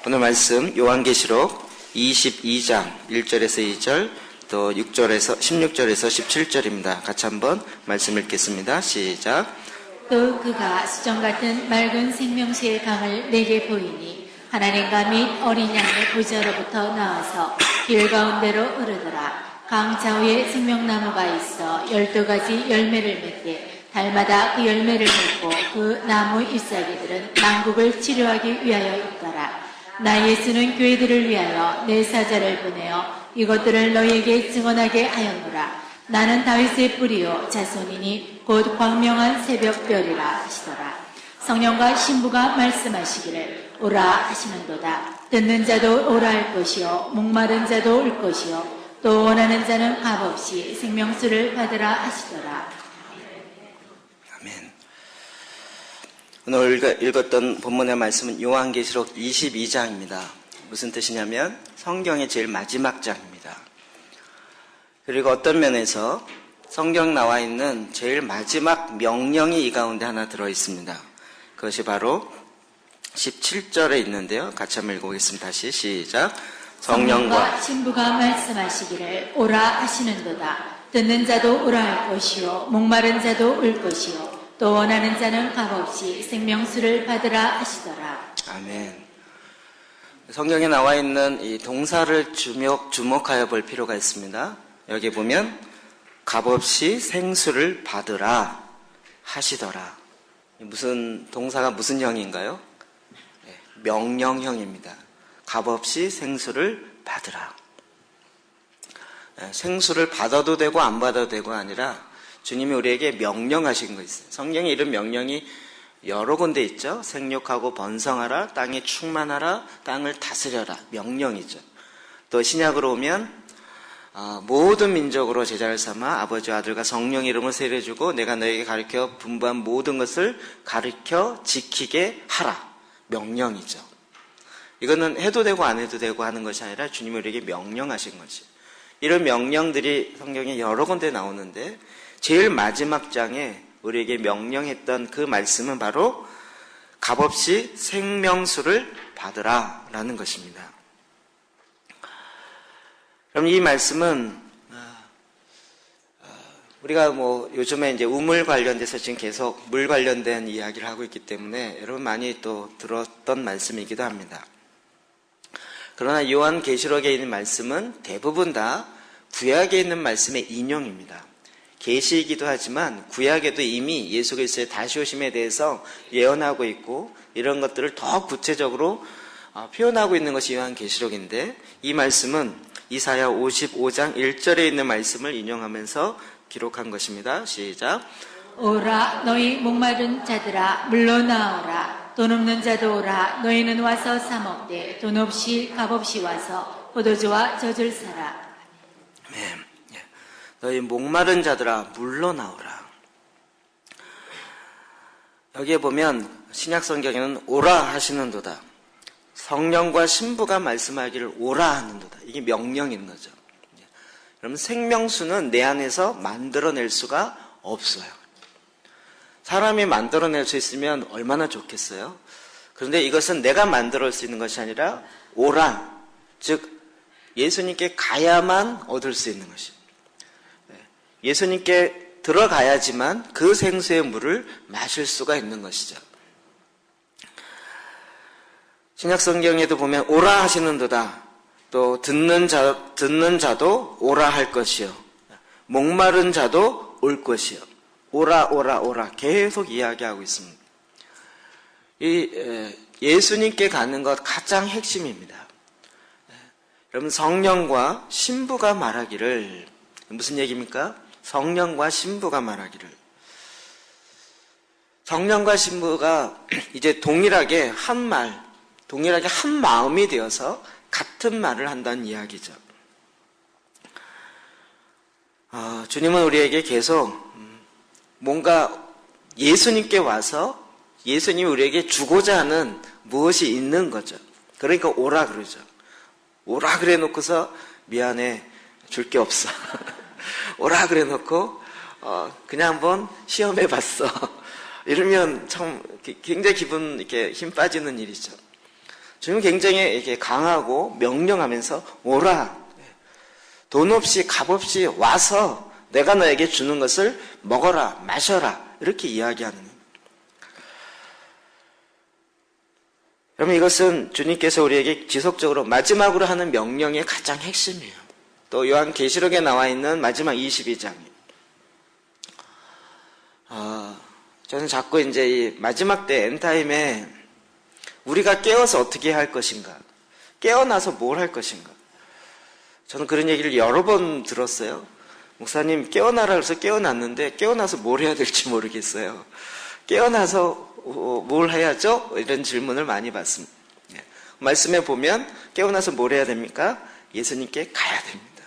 오늘 말씀 요한계시록 22장 1절에서 2절 또 6절에서 16절에서 17절입니다. 같이 한번 말씀 읽겠습니다. 시작. 또 그가 수정 같은 맑은 생명수의 강을 내게 보이니 하나님과 및 어린 양의 보좌로부터 나와서 길 가운데로 흐르더라. 강 좌우에 생명나무가 있어 12가지 열매를 맺되 달마다 그 열매를 맺고 그 나무 잎사귀들은 만국을 치료하기 위하여 있더라. 나 예수는 교회들을 위하여 내 사자를 보내어 이것들을 너희에게 증언하게 하였노라. 나는 다윗의 뿌리요 자손이니 곧 광명한 새벽별이라 하시더라. 성령과 신부가 말씀하시기를 오라 하시는도다. 듣는 자도 오라 할 것이요 목마른 자도 올 것이요 또 원하는 자는 값없이 생명수를 받으라 하시더라. 아멘. 오늘 읽었던 본문의 말씀은 요한계시록 22장입니다. 무슨 뜻이냐면 성경의 제일 마지막 장입니다. 그리고 어떤 면에서 성경 나와 있는 제일 마지막 명령이 이 가운데 하나 들어있습니다. 그것이 바로 17절에 있는데요. 같이 한번 읽어보겠습니다. 다시 시작. 성령과 신부가 말씀하시기를 오라 하시는도다. 듣는 자도 오라 할 것이요 목마른 자도 올 것이요 또 원하는 자는 값없이 생명수를 받으라 하시더라. 아멘. 성경에 나와 있는 이 동사를 주목하여 볼 필요가 있습니다. 여기 보면 값없이 생수를 받으라 하시더라. 무슨 동사가 무슨 형인가요? 네, 명령형입니다. 값없이 생수를 받으라. 네, 생수를 받아도 되고 안 받아도 되고 아니라 주님이 우리에게 명령하신 거 있어요. 성경에 이런 명령이 여러 군데 있죠. 생육하고 번성하라, 땅에 충만하라, 땅을 다스려라. 명령이죠. 또 신약으로 오면 모든 민족으로 제자를 삼아 아버지와 아들과 성령 이름을 세례주고 내가 너에게 가르쳐 분부한 모든 것을 가르쳐 지키게 하라. 명령이죠. 이거는 해도 되고 안 해도 되고 하는 것이 아니라 주님이 우리에게 명령하신 것이. 이런 명령들이 성경에 여러 군데 나오는데 제일 마지막 장에 우리에게 명령했던 그 말씀은 바로 값없이 생명수를 받으라 라는 것입니다. 그럼 이 말씀은 우리가 요즘에 이제 우물 관련돼서 지금 계속 물 관련된 이야기를 하고 있기 때문에 여러분 많이 또 들었던 말씀이기도 합니다. 그러나 요한계시록에 있는 말씀은 대부분 다 구약에 있는 말씀의 인용입니다. 계시이기도 하지만 구약에도 이미 예수 그리스도의 다시 오심에 대해서 예언하고 있고 이런 것들을 더 구체적으로 표현하고 있는 것이 요한계시록인데 이 말씀은 이사야 55장 1절에 있는 말씀을 인용하면서 기록한 것입니다. 시작. 오라 너희 목마른 자들아 물러나오라. 돈 없는 자도 오라. 너희는 와서 사 먹되 돈 없이 값없이 와서 포도주와 젖을 사라. 네. 너희 목마른 자들아 물러나오라. 여기에 보면 신약 성경에는 오라 하시는도다. 성령과 신부가 말씀하기를 오라 하는도다. 이게 명령인 거죠. 그러면 생명수는 내 안에서 만들어낼 수가 없어요. 사람이 만들어낼 수 있으면 얼마나 좋겠어요. 그런데 이것은 내가 만들어낼 수 있는 것이 아니라 오라, 즉 예수님께 가야만 얻을 수 있는 것입니다. 예수님께 들어가야지만 그 생수의 물을 마실 수가 있는 것이죠. 신약 성경에도 보면 오라 하시는도다. 또 듣는 자도 오라 할 것이요. 목마른 자도 올 것이요. 오라 오라 오라 계속 이야기하고 있습니다. 이 예수님께 가는 것 가장 핵심입니다. 여러분 성령과 신부가 말하기를 무슨 얘기입니까? 성령과 신부가 말하기를 성령과 신부가 이제 동일하게 한 마음이 되어서 같은 말을 한다는 이야기죠. 주님은 우리에게 계속 뭔가 예수님께 와서 예수님이 우리에게 주고자 하는 무엇이 있는 거죠. 그러니까 오라 그러죠. 오라 그래 놓고서 미안해 줄 게 없어. 오라 그래 놓고 그냥 한번 시험해 봤어. 이러면 참 굉장히 기분 이렇게 힘 빠지는 일이죠. 주님은 굉장히 이렇게 강하고 명령하면서 오라. 돈 없이 값 없이 와서 내가 너에게 주는 것을 먹어라, 마셔라. 이렇게 이야기하는 겁니다. 여러분 이것은 주님께서 우리에게 지속적으로 마지막으로 하는 명령의 가장 핵심이에요. 또 요한계시록에 나와 있는 마지막 22장. 저는 자꾸 이제 이 마지막 때 엔타임에 우리가 깨어서 어떻게 할 것인가, 깨어나서 뭘 할 것인가. 저는 그런 얘기를 여러 번 들었어요. 목사님 깨어나라 그래서 깨어났는데 깨어나서 뭘 해야 될지 모르겠어요. 깨어나서 뭘 해야죠? 이런 질문을 많이 받습니다. 말씀에 보면 깨어나서 뭘 해야 됩니까? 예수님께 가야 됩니다.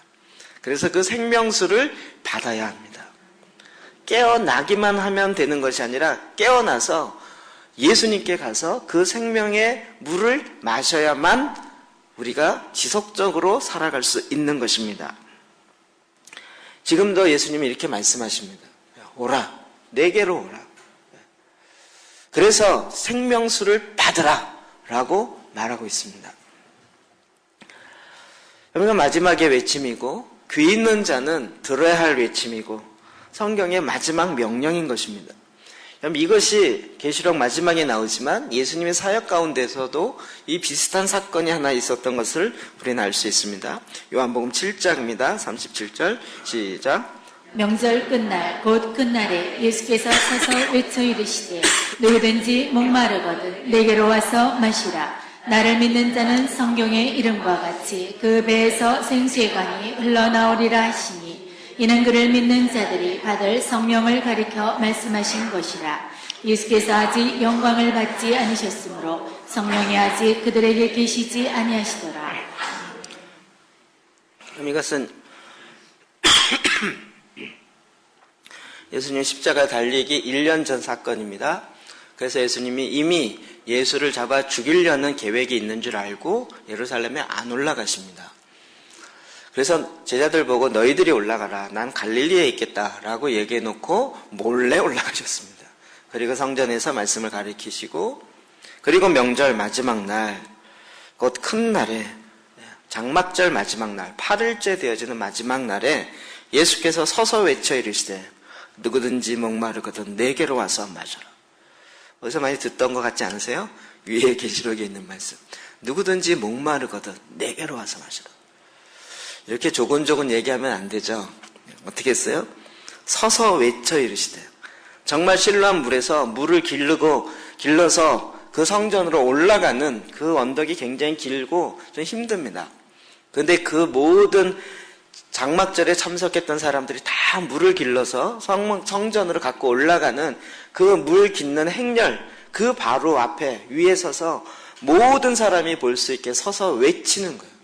그래서 그 생명수를 받아야 합니다. 깨어나기만 하면 되는 것이 아니라 깨어나서 예수님께 가서 그 생명의 물을 마셔야만 우리가 지속적으로 살아갈 수 있는 것입니다. 지금도 예수님이 이렇게 말씀하십니다. 오라, 내게로 오라. 그래서 생명수를 받으라 라고 말하고 있습니다. 여러분 마지막의 외침이고 귀 있는 자는 들어야 할 외침이고 성경의 마지막 명령인 것입니다. 여러분 이것이 계시록 마지막에 나오지만 예수님의 사역 가운데서도 이 비슷한 사건이 하나 있었던 것을 우리는 알 수 있습니다. 요한복음 7장입니다. 37절 시작. 명절 끝날 곧 끝날에 예수께서 서서 외쳐 이르시되 누구든지 목마르거든 내게로 와서 마시라. 나를 믿는 자는 성경의 이름과 같이 그 배에서 생수의 강이 흘러나오리라 하시니 이는 그를 믿는 자들이 받을 성령을 가리켜 말씀하신 것이라. 예수께서 아직 영광을 받지 않으셨으므로 성령이 아직 그들에게 계시지 아니하시더라. 이것은 예수님 십자가 달리기 1년 전 사건입니다. 그래서 예수님이 이미 예수를 잡아 죽이려는 계획이 있는 줄 알고 예루살렘에 안 올라가십니다. 그래서 제자들 보고 너희들이 올라가라. 난 갈릴리에 있겠다라고 얘기해 놓고 몰래 올라가셨습니다. 그리고 성전에서 말씀을 가르치시고 그리고 명절 마지막 날, 곧 큰 날에 장막절 마지막 날, 8일째 되어지는 마지막 날에 예수께서 서서 외쳐 이르시되 누구든지 목마르거든 내게로 와서 마셔라. 어디서 많이 듣던 것 같지 않으세요? 위에 계시록에 있는 말씀. 누구든지 목마르거든 내게로 와서 마셔라. 이렇게 조곤조곤 얘기하면 안 되죠. 어떻게 했어요? 서서 외쳐 이르시되 정말 실로암 물에서 물을 길러서 그 성전으로 올라가는 그 언덕이 굉장히 길고 좀 힘듭니다. 그런데 그 모든 장막절에 참석했던 사람들이 다 물을 길러서 성전으로 갖고 올라가는 그 물 깃는 행렬, 그 바로 앞에 위에 서서 모든 사람이 볼 수 있게 서서 외치는 거예요.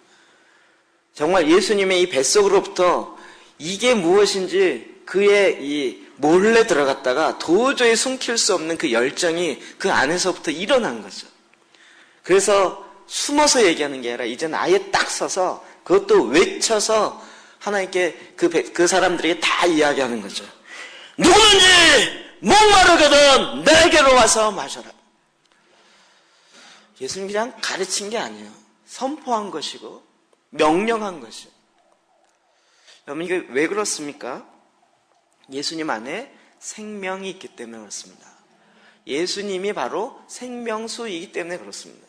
정말 예수님의 이 뱃속으로부터 이게 무엇인지 그의 이 몰래 들어갔다가 도저히 숨길 수 없는 그 열정이 그 안에서부터 일어난 거죠. 그래서 숨어서 얘기하는 게 아니라 이제는 아예 딱 서서 그것도 외쳐서 하나님께 그 사람들에게 다 이야기하는 거죠. 누구든지 목마르거든 내게로 와서 마셔라. 예수님 그냥 가르친 게 아니에요. 선포한 것이고 명령한 것이에요. 여러분 이게 왜 그렇습니까? 예수님 안에 생명이 있기 때문에 그렇습니다. 예수님이 바로 생명수이기 때문에 그렇습니다.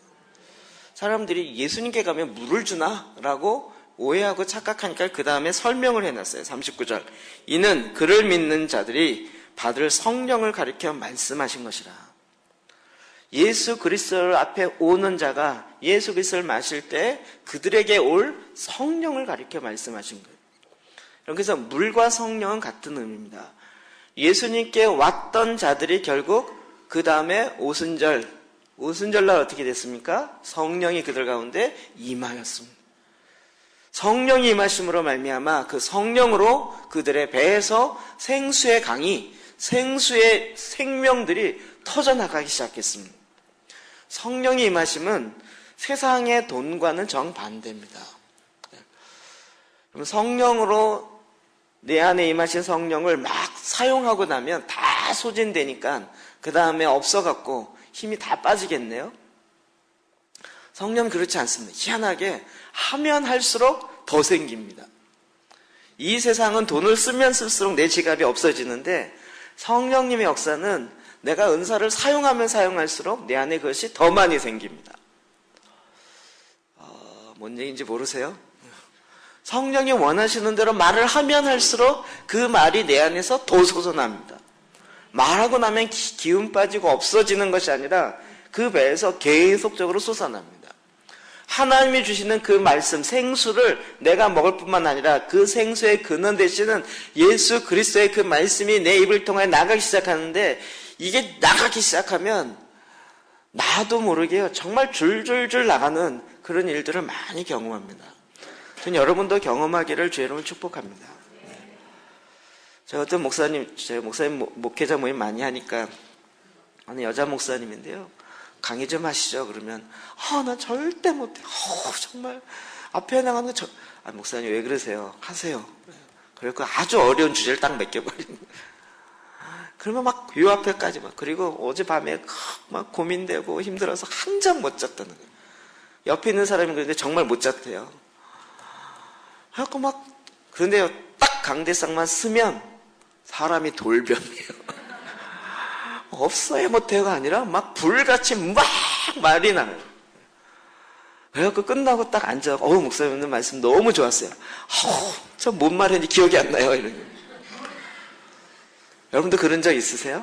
사람들이 예수님께 가면 물을 주나? 라고 오해하고 착각하니까 그 다음에 설명을 해놨어요. 39절. 이는 그를 믿는 자들이 받을 성령을 가리켜 말씀하신 것이라. 예수 그리스도 앞에 오는 자가 예수 그리스도를 마실 때 그들에게 올 성령을 가리켜 말씀하신 거예요. 그래서 물과 성령은 같은 의미입니다. 예수님께 왔던 자들이 결국 그 다음에 오순절날 어떻게 됐습니까? 성령이 그들 가운데 임하였습니다. 성령이 임하심으로 말미암아 그 성령으로 그들의 배에서 생수의 강이, 생수의 생명들이 터져나가기 시작했습니다. 성령이 임하심은 세상의 돈과는 정반대입니다. 성령으로 내 안에 임하신 성령을 막 사용하고 나면 다 소진되니까 그 다음에 없어갖고 힘이 다 빠지겠네요. 성령 그렇지 않습니다. 희한하게 하면 할수록 더 생깁니다. 이 세상은 돈을 쓰면 쓸수록 내 지갑이 없어지는데 성령님의 역사는 내가 은사를 사용하면 사용할수록 내 안에 그것이 더 많이 생깁니다. 뭔 얘기인지 모르세요? 성령이 원하시는 대로 말을 하면 할수록 그 말이 내 안에서 더 솟아납니다. 말하고 나면 기운 빠지고 없어지는 것이 아니라 그 배에서 계속적으로 솟아납니다. 하나님이 주시는 그 말씀, 생수를 내가 먹을 뿐만 아니라 그 생수의 근원 되시는 예수 그리스도의 그 말씀이 내 입을 통해 나가기 시작하는데 이게 나가기 시작하면 나도 모르게요. 정말 줄줄줄 나가는 그런 일들을 많이 경험합니다. 저는 여러분도 경험하기를 주의 이름으로 축복합니다. 제가 어떤 제가 목사님 목회자 모임 많이 하니까 어느 여자 목사님인데요. 강의 좀 하시죠. 그러면 나 절대 못해. 정말 앞에 나가는 거 목사님 왜 그러세요? 하세요. 그리고 아주 어려운 주제를 딱 맡겨버리는 거예요. 그러면 막 요 앞에까지 그리고 어젯밤에 막 고민되고 힘들어서 한 잠 못 잤다는 거예요. 옆에 있는 사람이 그런데 정말 못 잤대요. 그런데요, 딱 강대상만 쓰면 사람이 돌변해요. 없어야 못해가 아니라 막 불같이 막 말이 나요. 그래갖고 끝나고 딱 앉아. 목사님 말씀 너무 좋았어요. 저 뭔 말했는지 기억이 안 나요. 이러는. 여러분도 그런 적 있으세요?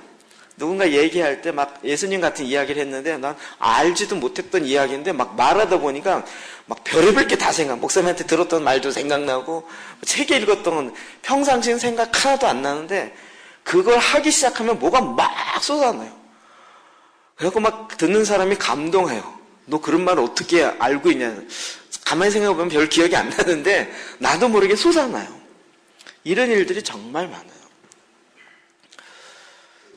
누군가 얘기할 때 막 예수님 같은 이야기를 했는데 난 알지도 못했던 이야기인데 막 말하다 보니까 막 별의별 게 다 목사님한테 들었던 말도 생각나고 책에 읽었던 평상시엔 생각 하나도 안 나는데 그걸 하기 시작하면 뭐가 막 쏟아나요. 그래갖고 막 듣는 사람이 감동해요. 너 그런 말을 어떻게 알고 있냐. 가만히 생각해보면 별 기억이 안 나는데 나도 모르게 쏟아나요. 이런 일들이 정말 많아요.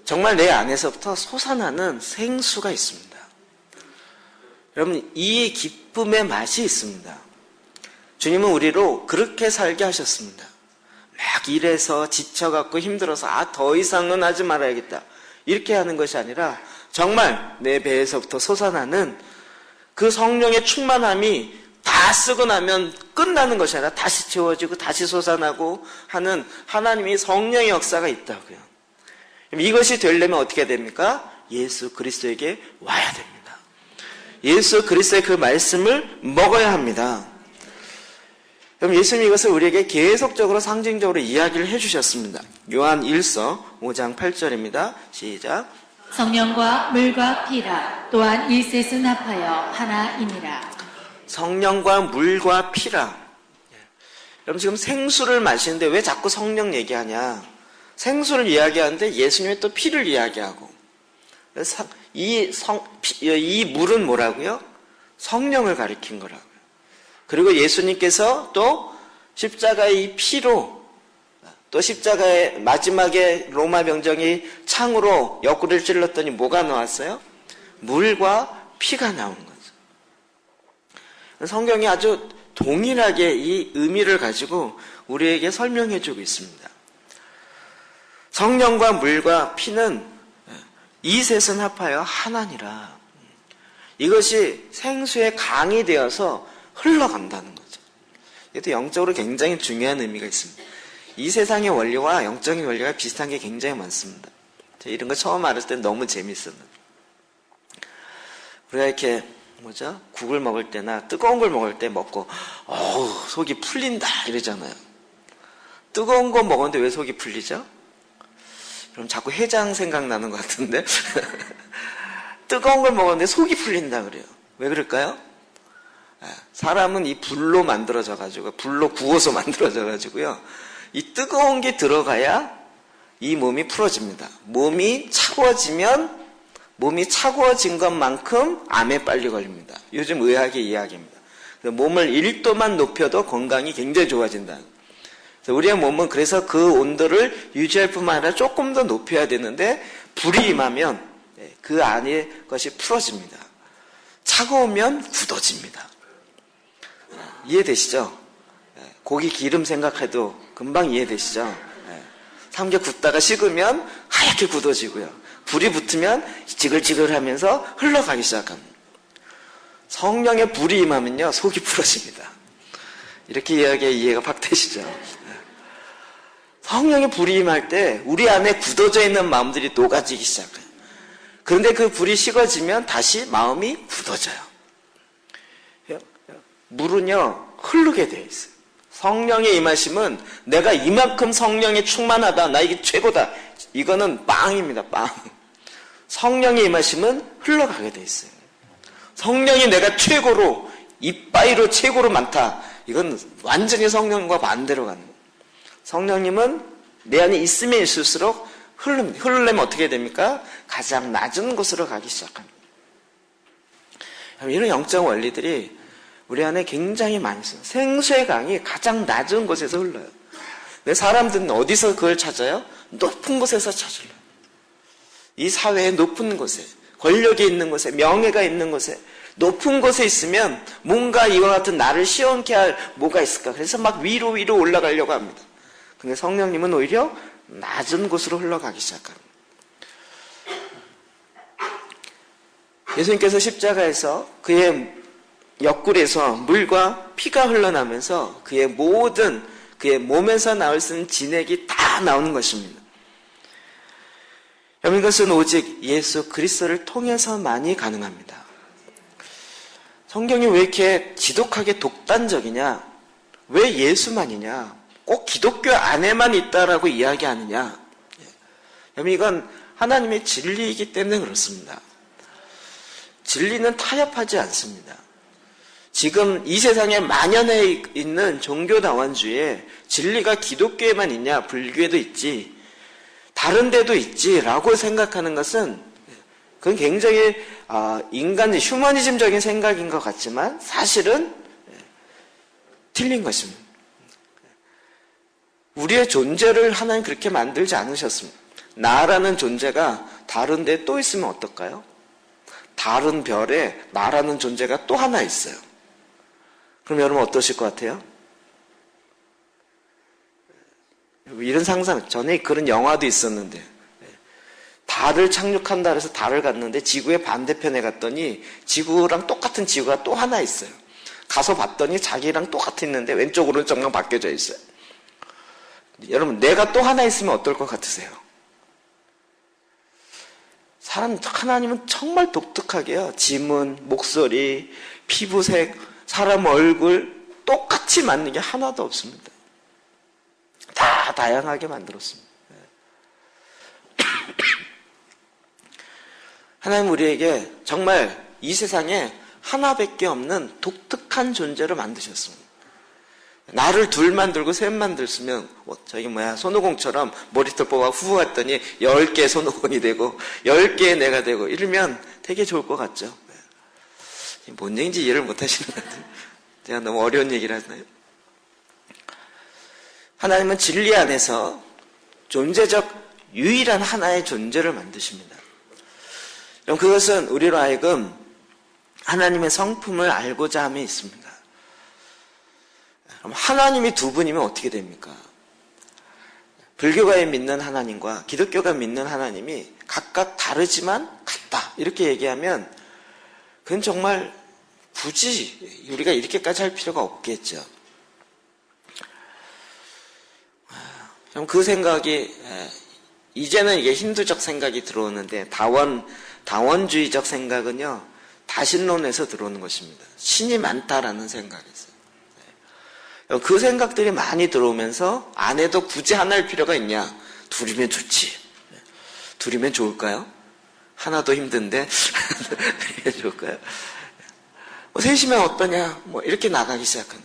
정말 내 안에서부터 솟아나는 생수가 있습니다. 여러분, 이 기쁨의 맛이 있습니다. 주님은 우리로 그렇게 살게 하셨습니다. 막 일해서 지쳐갖고 힘들어서 더 이상은 하지 말아야겠다 이렇게 하는 것이 아니라 정말 내 배에서부터 솟아나는 그 성령의 충만함이 다 쓰고 나면 끝나는 것이 아니라 다시 채워지고 다시 솟아나고 하는 하나님의 성령의 역사가 있다고요. 이것이 되려면 어떻게 됩니까? 예수 그리스도에게 와야 됩니다. 예수 그리스도의 그 말씀을 먹어야 합니다. 그럼 예수님이 이것을 우리에게 계속적으로 상징적으로 이야기를 해주셨습니다. 요한 1서 5장 8절입니다. 시작. 성령과 물과 피라 또한 일셋은 합하여 하나이니라. 성령과 물과 피라. 여러분 지금 생수를 마시는데 왜 자꾸 성령 얘기하냐? 생수를 이야기하는데 예수님이 또 피를 이야기하고 이 물은 뭐라고요? 성령을 가리킨 거라고요. 그리고 예수님께서 또 십자가의 이 피로 또 십자가의 마지막에 로마 병정이 창으로 옆구리를 찔렀더니 뭐가 나왔어요? 물과 피가 나온 거죠. 성경이 아주 동일하게 이 의미를 가지고 우리에게 설명해 주고 있습니다. 성령과 물과 피는 이셋은 합하여 하나니라. 이것이 생수의 강이 되어서 흘러간다는 거죠. 이것도 영적으로 굉장히 중요한 의미가 있습니다. 이 세상의 원리와 영적인 원리가 비슷한 게 굉장히 많습니다. 제가 이런 거 처음 알았을 때 너무 재밌었는데 우리가 이렇게 국을 먹을 때나 뜨거운 걸 먹을 때 먹고 속이 풀린다 이러잖아요. 뜨거운 거 먹었는데 왜 속이 풀리죠? 그럼 자꾸 해장 생각나는 것 같은데 뜨거운 걸 먹었는데 속이 풀린다 그래요. 왜 그럴까요? 사람은 이 불로 만들어져 가지고 불로 구워서 만들어져 가지고요. 이 뜨거운 게 들어가야 이 몸이 풀어집니다. 몸이 차가워진 것만큼 암에 빨리 걸립니다. 요즘 의학의 이야기입니다. 몸을 1도만 높여도 건강이 굉장히 좋아진다. 우리의 몸은 그래서 그 온도를 유지할 뿐만 아니라 조금 더 높여야 되는데 불이 임하면 그 안에 것이 풀어집니다. 차가우면 굳어집니다. 이해되시죠? 고기 기름 생각해도 금방 이해되시죠? 삼겹 굽다가 식으면 하얗게 굳어지고요. 불이 붙으면 지글지글하면서 흘러가기 시작합니다. 성령의 불이 임하면요, 속이 풀어집니다. 이렇게 이해가 팍 되시죠? 성령의 불이 임할 때 우리 안에 굳어져 있는 마음들이 녹아지기 시작해요. 그런데 그 불이 식어지면 다시 마음이 굳어져요. 물은요, 흐르게 되어 있어요. 성령의 임하심은 내가 이만큼 성령에 충만하다, 나 이게 최고다, 이거는 빵입니다. 빵. 성령의 임하심은 흘러가게 되어 있어요. 성령이 내가 최고로, 이빠이로 최고로 많다, 이건 완전히 성령과 반대로 가는 거예요. 성령님은 내 안에 있으면 있을수록 흐릅니다. 흐르려면 어떻게 됩니까? 가장 낮은 곳으로 가기 시작합니다. 이런 영적 원리들이 우리 안에 굉장히 많이 있어요. 생수의 강이 가장 낮은 곳에서 흘러요. 근데 사람들은 어디서 그걸 찾아요? 높은 곳에서 찾아요. 이 사회의 높은 곳에, 권력이 있는 곳에, 명예가 있는 곳에, 높은 곳에 있으면 뭔가 이와 같은 나를 시원케 할 뭐가 있을까? 그래서 막 위로 올라가려고 합니다. 근데 성령님은 오히려 낮은 곳으로 흘러가기 시작합니다. 예수님께서 십자가에서 그의 옆구리에서 물과 피가 흘러나면서 그의 모든, 그의 몸에서 나올 수 있는 진액이 다 나오는 것입니다. 여러분, 이것은 오직 예수 그리스도를 통해서만이 가능합니다. 성경이 왜 이렇게 지독하게 독단적이냐? 왜 예수만이냐? 꼭 기독교 안에만 있다라고 이야기하느냐? 여러분, 이건 하나님의 진리이기 때문에 그렇습니다. 진리는 타협하지 않습니다. 지금 이 세상에 만연해 있는 종교다원주의에 진리가 기독교에만 있냐? 불교에도 있지, 다른 데도 있지라고 생각하는 것은, 그건 굉장히 인간 휴머니즘적인 생각인 것 같지만 사실은 틀린 것입니다. 우리의 존재를 하나님 그렇게 만들지 않으셨습니다. 나라는 존재가 다른 데 또 있으면 어떨까요? 다른 별에 나라는 존재가 또 하나 있어요. 그럼 여러분 어떠실 것 같아요? 이런 상상, 전에 그런 영화도 있었는데, 달을 착륙한다 그래서 달을 갔는데 지구의 반대편에 갔더니 지구랑 똑같은 지구가 또 하나 있어요. 가서 봤더니 자기랑 똑같이 있는데 왼쪽 오른쪽만 바뀌어져 있어요. 여러분, 내가 또 하나 있으면 어떨 것 같으세요? 하나님은 정말 독특하게요. 지문, 목소리, 피부색, 사람 얼굴 똑같이 맞는 게 하나도 없습니다. 다 다양하게 만들었습니다. 하나님 우리에게 정말 이 세상에 하나밖에 없는 독특한 존재로 만드셨습니다. 나를 둘 만들고 셋 만들었으면 손오공처럼 머리털 뽑아 후 했더니 10개 손오공이 되고 10개의 내가 되고 이러면 되게 좋을 것 같죠. 뭔 얘기인지 이해를 못 하시는 것 같아요. 제가 너무 어려운 얘기를 하나요? 하나님은 진리 안에서 존재적 유일한 하나의 존재를 만드십니다. 그럼 그것은 우리로 하여금 하나님의 성품을 알고자 함에 있습니다. 그럼 하나님이 두 분이면 어떻게 됩니까? 불교가 믿는 하나님과 기독교가 믿는 하나님이 각각 다르지만 같다, 이렇게 얘기하면 그건 정말 굳이 우리가 이렇게까지 할 필요가 없겠죠. 그럼 그 생각이, 이제는 이게 힌두적 생각이 들어오는데, 다원주의적 생각은요, 다신론에서 들어오는 것입니다. 신이 많다라는 생각이 있어요. 그 생각들이 많이 들어오면서 안에도 굳이 하나일 필요가 있냐? 둘이면 좋지. 둘이면 좋을까요? 하나도 힘든데 둘이면 좋을까요? 셋이면 어떠냐? 이렇게 나가기 시작하는.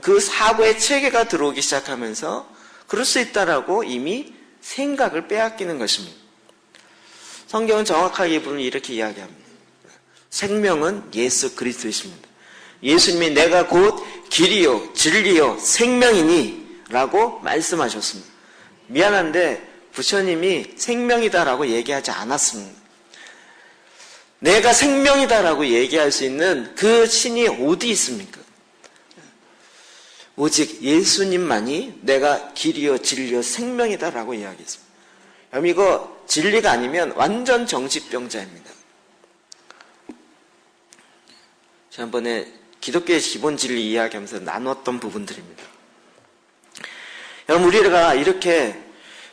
그 사고의 체계가 들어오기 시작하면서 그럴 수 있다라고 이미 생각을 빼앗기는 것입니다. 성경은 정확하게 이 부분을 이렇게 이야기합니다. 생명은 예수 그리스도이십니다. 예수님이 내가 곧 길이요 진리요 생명이니 라고 말씀하셨습니다. 미안한데 부처님이 생명이다라고 얘기하지 않았습니다. 내가 생명이다라고 얘기할 수 있는 그 신이 어디 있습니까? 오직 예수님만이 내가 길이요 진리요 생명이다라고 이야기했습니다. 여러분, 이거 진리가 아니면 완전 정신병자입니다. 지난번에 기독교의 기본 진리 이야기하면서 나눴던 부분들입니다. 여러분, 우리가 이렇게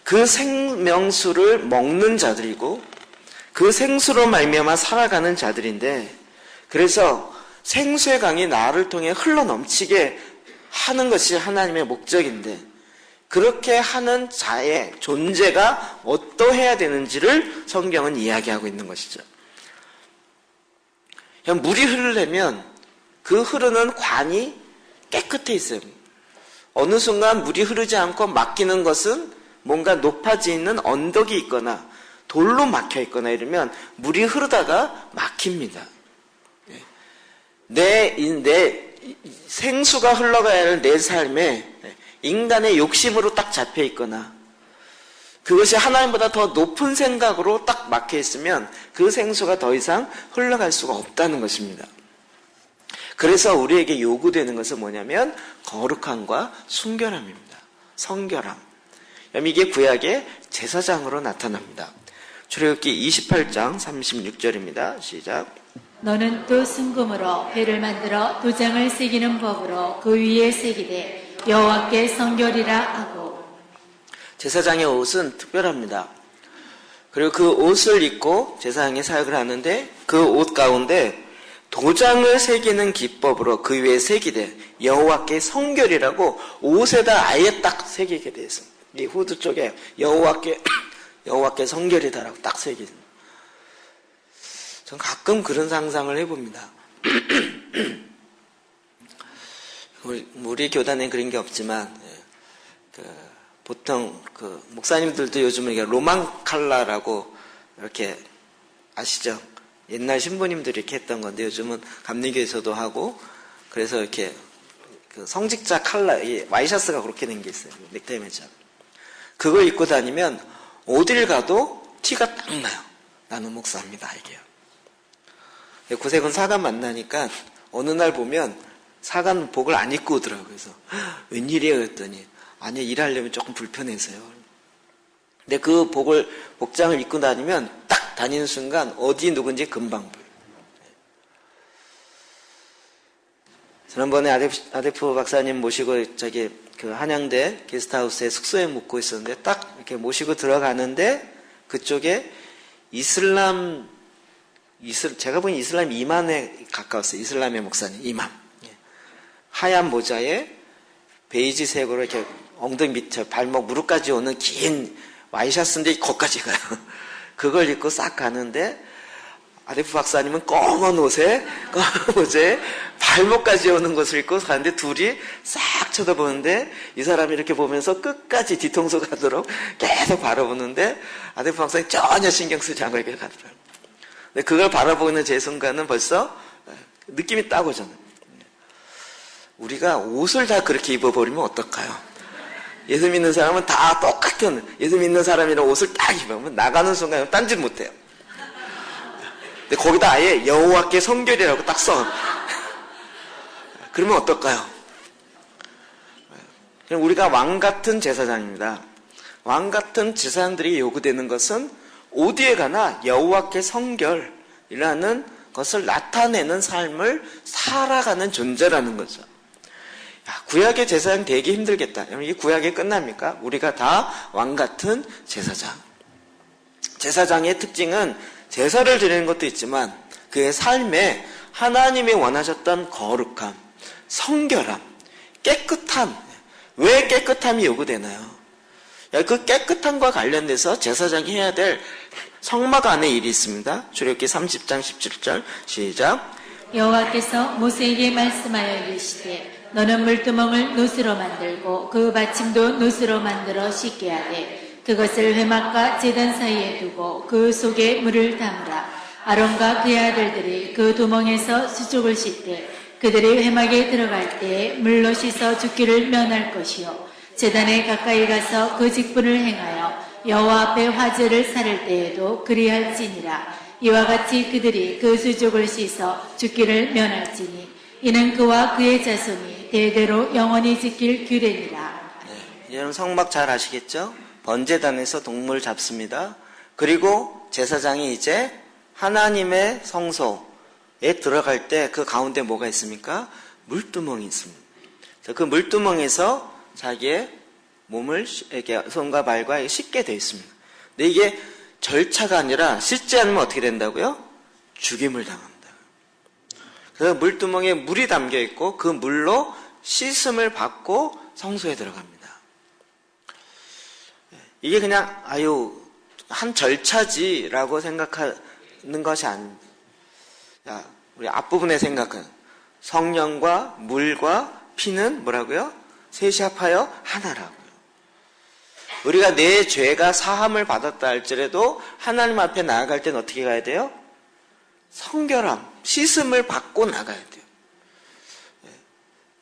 그 생명수를 먹는 자들이고 그 생수로 말미암아 살아가는 자들인데, 그래서 생수의 강이 나를 통해 흘러넘치게 하는 것이 하나님의 목적인데, 그렇게 하는 자의 존재가 어떠해야 되는지를 성경은 이야기하고 있는 것이죠. 물이 흐르려면 그 흐르는 관이 깨끗해 있어요. 어느 순간 물이 흐르지 않고 막히는 것은 뭔가 높아져 있는 언덕이 있거나 돌로 막혀 있거나 이러면 물이 흐르다가 막힙니다. 내 생수가 흘러가야 하는 내 삶에 인간의 욕심으로 딱 잡혀 있거나 그것이 하나님보다 더 높은 생각으로 딱 막혀 있으면 그 생수가 더 이상 흘러갈 수가 없다는 것입니다. 그래서 우리에게 요구되는 것은 뭐냐면 거룩함과 순결함입니다. 성결함. 이게 구약의 제사장으로 나타납니다. 출애굽기 28장 36절입니다. 시작. 너는 또 순금으로 배를 만들어 도장을 새기는 법으로 그 위에 새기되 여호와께 성결이라 하고. 제사장의 옷은 특별합니다. 그리고 그 옷을 입고 제사장이 사역을 하는데 그 옷 가운데 도장을 새기는 기법으로 그 위에 새기되 여호와께 성결이라고 옷에다 아예 딱 새기게 되어 있습니다. 이 후드 쪽에 여호와께 성결이다라고 딱 새기는. 전 가끔 그런 상상을 해봅니다. 우리 교단에 그런 게 없지만 보통 목사님들도 요즘은 이게 로만 칼라라고 이렇게 아시죠? 옛날 신부님들이 이렇게 했던 건데 요즘은 감리교에서도 하고, 그래서 이렇게 성직자 칼라, 와이셔츠가 그렇게 된 게 있어요. 넥타이 매장. 그거 입고 다니면 어딜 가도 티가 딱 나요. 나는 목사입니다, 이게요. 고색은 사관 만나니까 어느 날 보면 사관 복을 안 입고 오더라고요. 그래서 웬일이에요? 그랬더니 아니, 일하려면 조금 불편해서요. 근데 그 복장을 입고 다니면 딱 다니는 순간 어디 누군지 금방 보여요. 지난번에 아데프 박사님 모시고 그 한양대 게스트하우스에 숙소에 묵고 있었는데 딱 이렇게 모시고 들어가는데 그쪽에 제가 보기엔 이슬람 이맘에 가까웠어요. 이슬람의 목사님, 이맘. 하얀 모자에 베이지색으로 이렇게 엉덩이 밑에 발목 무릎까지 오는 긴 와이셔츠인데 거기까지 가요. 그걸 입고 싹 가는데 아데프 박사님은 검은 옷에 발목까지 오는 것을 입고 가는데 둘이 싹 쳐다보는데 이 사람이 이렇게 보면서 끝까지 뒤통수 가도록 계속 바라보는데 아데프 박사님이 전혀 신경 쓰지 않고 이렇게 가더라고요. 근데 그걸 바라보는 제 순간은 벌써 느낌이 딱 오잖아요. 우리가 옷을 다 그렇게 입어버리면 어떨까요? 예수 믿는 사람은 다 똑같은 예수 믿는 사람이랑 옷을 딱 입으면 나가는 순간 딴짓 못해요. 근데 거기다 아예 여호와께 성결이라고 딱 써. 그러면 어떨까요? 우리가 왕 같은 제사장입니다. 왕 같은 제사장들이 요구되는 것은 어디에 가나 여호와께 성결이라는 것을 나타내는 삶을 살아가는 존재라는 거죠. 구약의 제사장 되기 힘들겠다. 이게 구약이 끝납니까? 우리가 다 왕 같은 제사장. 제사장의 특징은 제사를 드리는 것도 있지만 그의 삶에 하나님이 원하셨던 거룩함, 성결함, 깨끗함. 왜 깨끗함이 요구되나요? 그 깨끗함과 관련돼서 제사장이 해야 될 성막 안에 일이 있습니다. 출애굽기 30장 17절 시작. 여호와께서 모세에게 말씀하여 이르시되 너는 물두멍을 노스로 만들고 그 받침도 노스로 만들어 씻게 하되 그것을 회막과 제단 사이에 두고 그 속에 물을 담으라. 아론과 그의 아들들이 그 두멍에서 수족을 씻되 그들이 회막에 들어갈 때에 물로 씻어 죽기를 면할 것이요 제단에 가까이 가서 그 직분을 행하여 여호와 앞에 화제를 살을 때에도 그리할지니라. 이와 같이 그들이 그 수족을 씻어 죽기를 면할지니 이는 그와 그의 자손이 대대로 영원히 지킬 규례니라. 여러분 성막 잘 아시겠죠? 번제단에서 동물 잡습니다. 그리고 제사장이 이제 하나님의 성소, 들어갈 때 그 가운데 뭐가 있습니까? 물두멍이 있습니다. 그 물두멍에서 자기의 몸을 이렇게 손과 발과 씻게 되어 있습니다. 근데 이게 절차가 아니라 씻지 않으면 어떻게 된다고요? 죽임을 당합니다. 그래서 물두멍에 물이 담겨 있고 그 물로 씻음을 받고 성소에 들어갑니다. 이게 그냥 한 절차지라고 생각하는 것이 아닙니다. 자, 우리 앞부분에 생각은 성령과 물과 피는 뭐라고요? 셋이 합하여 하나라고요. 우리가 내 죄가 사함을 받았다 할지라도 하나님 앞에 나아갈 때는 어떻게 가야 돼요? 성결함, 씻음을 받고 나가야 돼요.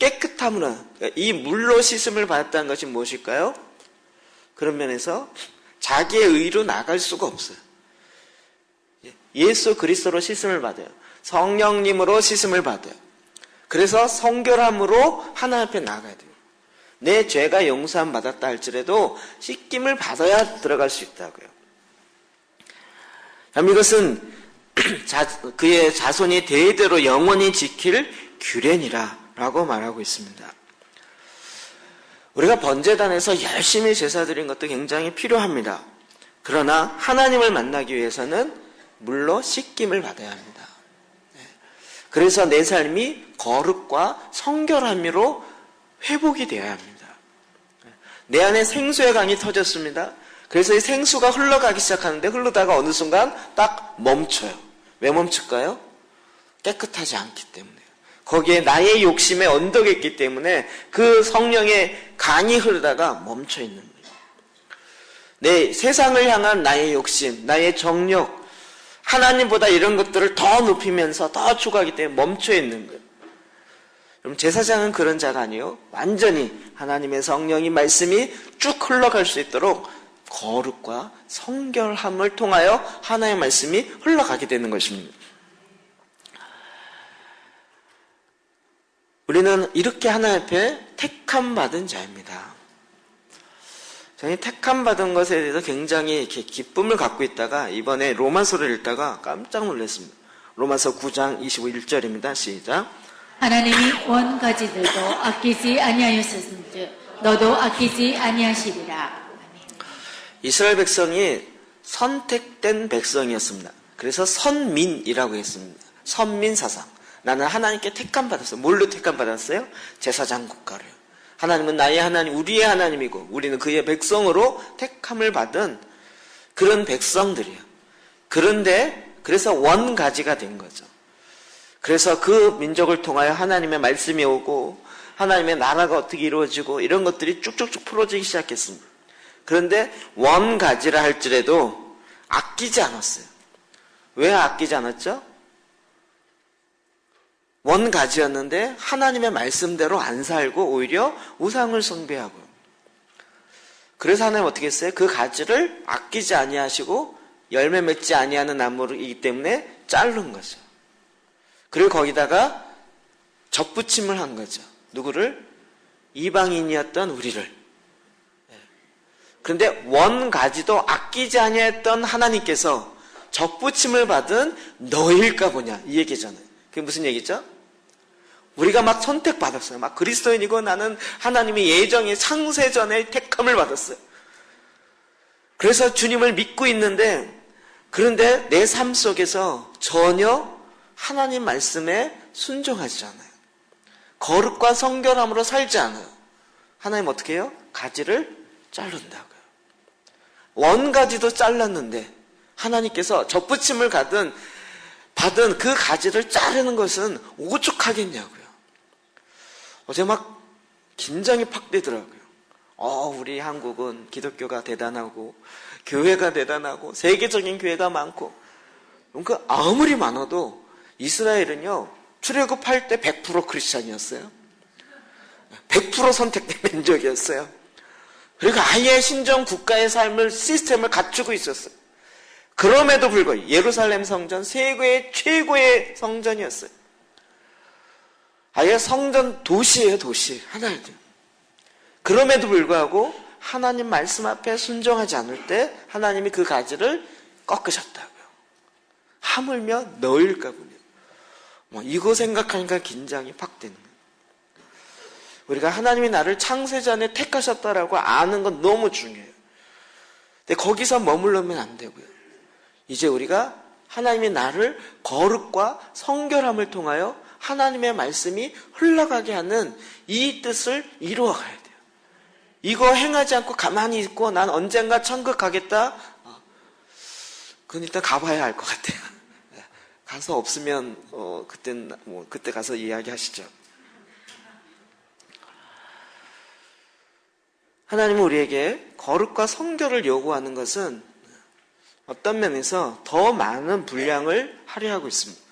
깨끗함으로, 이 물로 씻음을 받았다는 것이 무엇일까요? 그런 면에서 자기의 의로 나갈 수가 없어요. 예수 그리스도로 씻음을 받아요. 성령님으로 씻음을 받아요. 그래서 성결함으로 하나님 앞에 나가야 돼요. 내 죄가 용서함 받았다 할지라도 씻김을 받아야 들어갈 수 있다고요. 이것은 그의 자손이 대대로 영원히 지킬 규례니라 라고 말하고 있습니다. 우리가 번제단에서 열심히 제사 드린 것도 굉장히 필요합니다. 그러나 하나님을 만나기 위해서는 물로 씻김을 받아야 합니다. 그래서 내 삶이 거룩과 성결함으로 회복이 되어야 합니다. 내 안에 생수의 강이 터졌습니다. 그래서 이 생수가 흘러가기 시작하는데 흐르다가 어느 순간 딱 멈춰요. 왜 멈출까요? 깨끗하지 않기 때문에. 거기에 나의 욕심의 언덕이 있기 때문에 그 성령의 강이 흐르다가 멈춰 있는 거예요. 내 세상을 향한 나의 욕심, 나의 정욕, 하나님보다 이런 것들을 더 높이면서 더 추구하기 때문에 멈춰 있는 거예요. 그럼 제사장은 그런 자가 아니에요. 완전히 하나님의 성령이 말씀이 쭉 흘러갈 수 있도록 거룩과 성결함을 통하여 하나님의 말씀이 흘러가게 되는 것입니다. 우리는 이렇게 하나님 앞에 택함 받은 자입니다. 저는 택함 받은 것에 대해서 굉장히 이렇게 기쁨을 갖고 있다가 이번에 로마서를 읽다가 깜짝 놀랐습니다. 로마서 9장 21절입니다. 시작. 하나님이 원 가지들도 아끼지 아니하였은즉 너도 아끼지 아니하시리라. 이스라엘 백성이 선택된 백성이었습니다. 그래서 선민이라고 했습니다. 선민 사상. 나는 하나님께 택함 받았어요. 뭘로 택함 받았어요? 제사장 국가로요. 하나님은 나의 하나님, 우리의 하나님이고 우리는 그의 백성으로 택함을 받은 그런 백성들이에요. 그런데 그래서 원가지가 된 거죠. 그래서 그 민족을 통하여 하나님의 말씀이 오고 하나님의 나라가 어떻게 이루어지고 이런 것들이 쭉쭉쭉 풀어지기 시작했습니다. 그런데 원가지라 할지라도 아끼지 않았어요. 왜 아끼지 않았죠? 원가지였는데 하나님의 말씀대로 안 살고 오히려 우상을 숭배하고요. 그래서 하나님 어떻게 했어요? 그 가지를 아끼지 아니하시고 열매 맺지 아니하는 나무이기 때문에 자른 거죠. 그리고 거기다가 접붙임을 한 거죠. 누구를? 이방인이었던 우리를. 그런데 원가지도 아끼지 아니했던 하나님께서 접붙임을 받은 너희일까 보냐 이 얘기잖아요. 그게 무슨 얘기죠? 우리가 막 선택받았어요. 막 그리스도인이고 나는 하나님의 예정의 창세전에 택함을 받았어요. 그래서 주님을 믿고 있는데 그런데 내 삶 속에서 전혀 하나님 말씀에 순종하지 않아요. 거룩과 성결함으로 살지 않아요. 하나님 어떻게 해요? 가지를 자른다고요. 원가지도 잘랐는데 하나님께서 접붙임을 받은 그 가지를 자르는 것은 오죽하겠냐고요. 어제 막 긴장이 팍 되더라고요. 우리 한국은 기독교가 대단하고 교회가 대단하고 세계적인 교회가 많고 그러니까 아무리 많아도 이스라엘은요 출애굽할 때 100% 크리스찬이었어요. 100% 선택된 민족이었어요. 그리고 아예 신정 국가의 삶을 시스템을 갖추고 있었어요. 그럼에도 불구하고 예루살렘 성전 세계의 최고의 성전이었어요. 아예 성전 도시예요, 도시. 하나님. 그럼에도 불구하고 하나님 말씀 앞에 순종하지 않을 때 하나님이 그 가지를 꺾으셨다고요. 하물며 너일까 보냐. 이거 생각하니까 긴장이 팍 되는 거예요. 우리가 하나님이 나를 창세전에 택하셨다라고 아는 건 너무 중요해요. 근데 거기서 머물르면 안 되고요. 이제 우리가 하나님이 나를 거룩과 성결함을 통하여 하나님의 말씀이 흘러가게 하는 이 뜻을 이루어가야 돼요. 이거 행하지 않고 가만히 있고 난 언젠가 천국 가겠다? 그건 일단 가봐야 알 것 같아요. 가서 없으면 그때 가서 이야기하시죠. 하나님은 우리에게 거룩과 성결을 요구하는 것은 어떤 면에서 더 많은 분량을 할애하고 있습니다.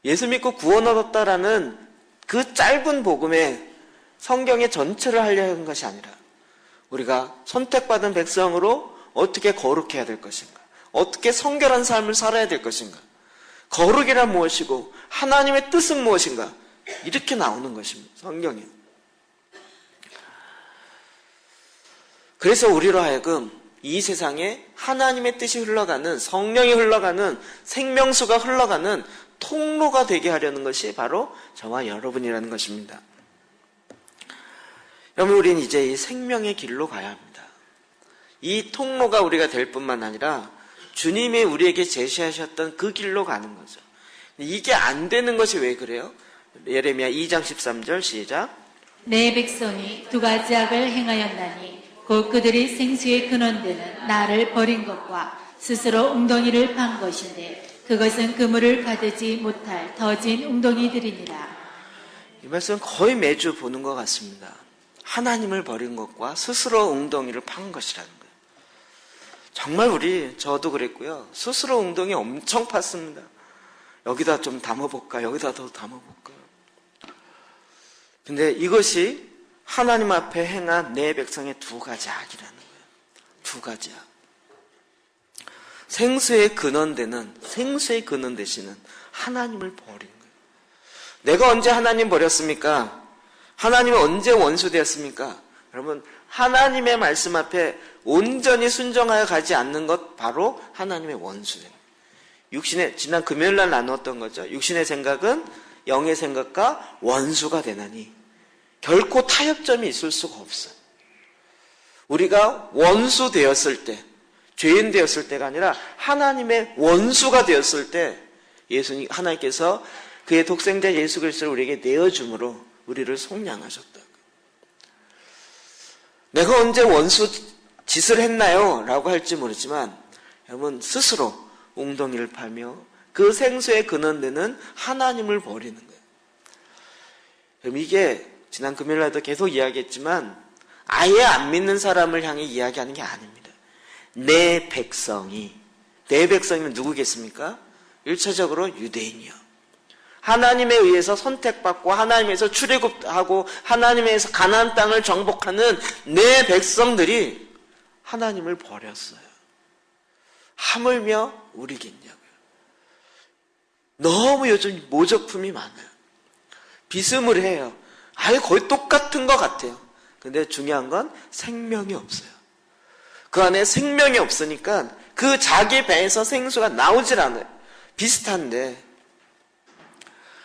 예수 믿고 구원 얻었다라는 그 짧은 복음에 성경의 전체를 하려는 것이 아니라 우리가 선택받은 백성으로 어떻게 거룩해야 될 것인가, 어떻게 성결한 삶을 살아야 될 것인가, 거룩이란 무엇이고 하나님의 뜻은 무엇인가, 이렇게 나오는 것입니다. 성경에. 그래서 우리로 하여금 이 세상에 하나님의 뜻이 흘러가는, 성령이 흘러가는, 생명수가 흘러가는 통로가 되게 하려는 것이 바로 저와 여러분이라는 것입니다. 여러분, 우리는 이제 이 생명의 길로 가야 합니다. 이 통로가 우리가 될 뿐만 아니라 주님이 우리에게 제시하셨던 그 길로 가는 거죠. 이게 안 되는 것이 왜 그래요? 예레미야 2장 13절 시작. 내 백성이 두 가지 악을 행하였나니 곧 그들이 생수의 근원되는 나를 버린 것과 스스로 웅덩이를 판 것인데 그것은 그물을 가두지 못할 더진 웅덩이들이니라. 이 말씀 거의 매주 보는 것 같습니다. 하나님을 버린 것과 스스로 웅덩이를 판 것이라는 거예요. 정말 저도 그랬고요. 스스로 웅덩이 엄청 팠습니다. 여기다 좀 담아볼까? 여기다 더 담아볼까? 근데 이것이 하나님 앞에 행한 내 백성의 두 가지 악이라는 거예요. 두 가지 악. 생수의 근원 되시는 하나님을 버린 거예요. 내가 언제 하나님 버렸습니까? 하나님이 언제 원수 되었습니까? 여러분, 하나님의 말씀 앞에 온전히 순종하여 가지 않는 것 바로 하나님의 원수입니다. 지난 금요일 날 나누었던 거죠. 육신의 생각은 영의 생각과 원수가 되나니 결코 타협점이 있을 수가 없어요. 우리가 원수 되었을 때, 죄인 되었을 때가 아니라 하나님의 원수가 되었을 때 하나님께서 그의 독생자 예수 그리스도를 우리에게 내어줌으로 우리를 속량하셨다. 내가 언제 원수 짓을 했나요? 라고 할지 모르지만 여러분, 스스로 웅덩이를 파며 그 생수의 근원되는 하나님을 버리는 거예요. 그럼 이게 지난 금요일날도 계속 이야기했지만 아예 안 믿는 사람을 향해 이야기하는 게 아닙니다. 내 백성이면 누구겠습니까? 1차적으로 유대인이요. 하나님에 의해서 선택받고 하나님에서 출애굽하고 하나님에서 가나안 땅을 정복하는 내 백성들이 하나님을 버렸어요. 하물며 우리겠냐고요. 너무 요즘 모적품이 많아요. 비스무리해요. 아예 거의 똑같은 것 같아요. 근데 중요한 건 생명이 없어요. 그 안에 생명이 없으니까 그 자기 배에서 생수가 나오질 않아요. 비슷한데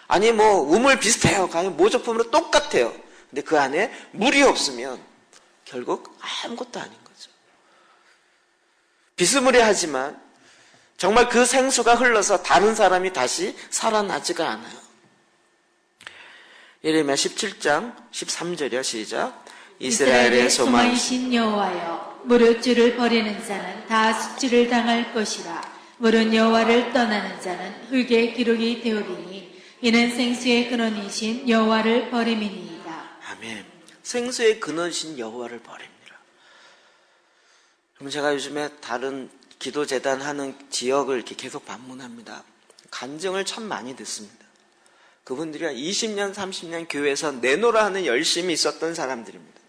우물 비슷해요. 모조품으로 똑같아요. 근데 그 안에 물이 없으면 결국 아무것도 아닌 거죠. 비스무리하지만 정말 그 생수가 흘러서 다른 사람이 다시 살아나지가 않아요. 예레미야 17장 13절이요. 시작. 이스라엘의 소망이신 여호와여, 무릇 주를 버리는 자는 다 수치를 당할 것이라. 무릇 여호와를 떠나는 자는 흙의 기록이 되오리니 이는 생수의 근원이신 여호와를 버림이니이다. 아멘. 생수의 근원이신 여호와를 버립니다. 그럼 제가 요즘에 다른 기도재단 하는 지역을 이렇게 계속 방문합니다. 간증을 참 많이 듣습니다. 그분들이 20년, 30년 교회에서 내노라 하는 열심이 있었던 사람들입니다.